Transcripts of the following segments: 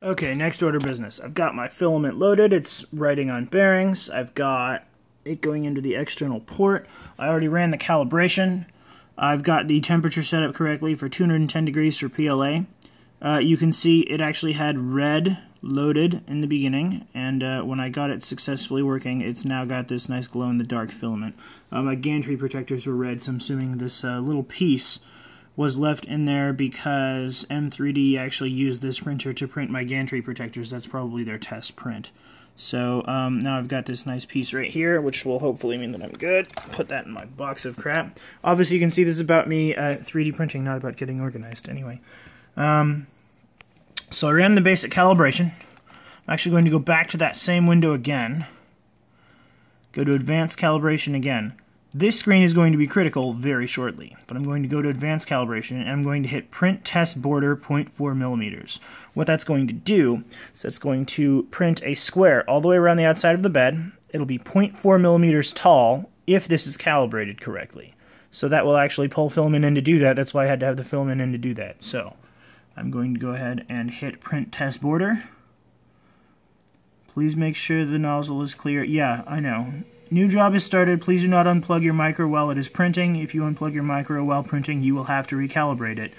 Okay, next order business. I've got my filament loaded. It's writing on bearings. I've got it going into the external port. I already ran the calibration. I've got the temperature set up correctly for 210 degrees for PLA. You can see it actually had red loaded in the beginning, and when I got it successfully working, it's now got this nice glow-in-the-dark filament. My gantry protectors were red, so I'm assuming this little piece was left in there because M3D actually used this printer to print my gantry protectors. That's probably their test print. So now I've got this nice piece right here, which will hopefully mean that I'm good. Put that in my box of crap. Obviously you can see this is about me 3D printing, not about getting organized. Anyway, so I ran the basic calibration. I'm actually going to go back to that same window again. Go to advanced calibration again. This screen is going to be critical very shortly, but I'm going to go to advanced calibration and I'm going to hit print test border 0.4 millimeters. What that's going to do is that's going to print a square all the way around the outside of the bed. It'll be 0.4 millimeters tall if this is calibrated correctly. So that will actually pull filament in to do that. That's why I had to have the filament in to do that. So I'm going to go ahead and hit print test border. Please make sure the nozzle is clear. Yeah, I know. New job is started. Please do not unplug your micro while it is printing. If you unplug your micro while printing, you will have to recalibrate it.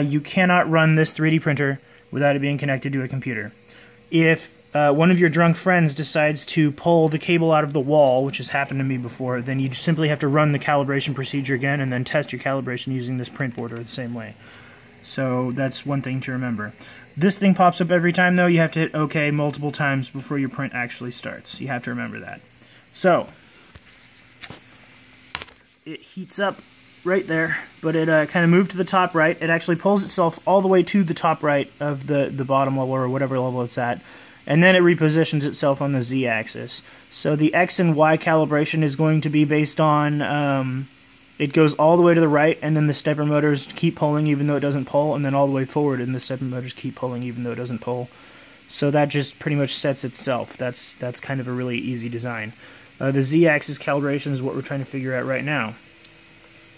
You cannot run this 3D printer without it being connected to a computer. If one of your drunk friends decides to pull the cable out of the wall, which has happened to me before, then you simply have to run the calibration procedure again and then test your calibration using this print border the same way. So that's one thing to remember. This thing pops up every time, though. You have to hit OK multiple times before your print actually starts. You have to remember that. So, it heats up right there, but it kind of moved to the top right. It actually pulls itself all the way to the top right of the bottom level, or whatever level it's at, and then it repositions itself on the Z-axis. So the X and Y calibration is going to be based on, it goes all the way to the right, and then the stepper motors keep pulling even though it doesn't pull, and then all the way forward, and the stepper motors keep pulling even though it doesn't pull. So that just pretty much sets itself. That's kind of a really easy design. The Z-axis calibration is what we're trying to figure out right now.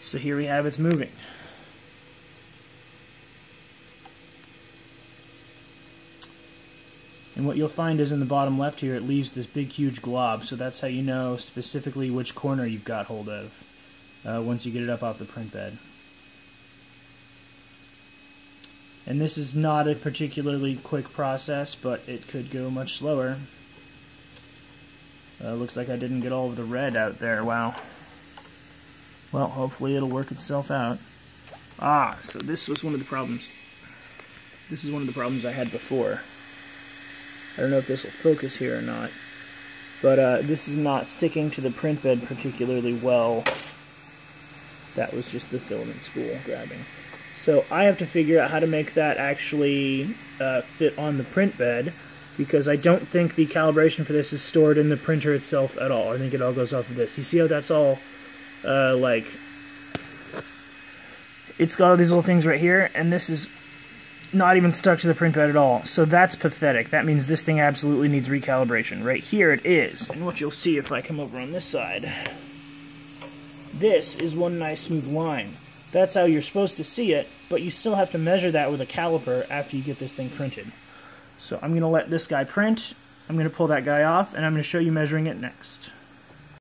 So here we have it's moving. And what you'll find is in the bottom left here, it leaves this big huge glob, so that's how you know specifically which corner you've got hold of once you get it up off the print bed. And this is not a particularly quick process, but it could go much slower. Looks like I didn't get all of the red out there. Wow. Well, hopefully it'll work itself out. Ah, so this was one of the problems. This is one of the problems I had before. I don't know if this will focus here or not, but this is not sticking to the print bed particularly well. That was just the filament spool grabbing. So I have to figure out how to make that actually fit on the print bed, because I don't think the calibration for this is stored in the printer itself at all. I think it all goes off of this. You see how that's all, like, it's got all these little things right here, and this is not even stuck to the print bed at all. So that's pathetic. That means this thing absolutely needs recalibration. Right here it is. And what you'll see if I come over on this side, this is one nice smooth line. That's how you're supposed to see it, but you still have to measure that with a caliper after you get this thing printed. So I'm going to let this guy print, I'm going to pull that guy off, and I'm going to show you measuring it next.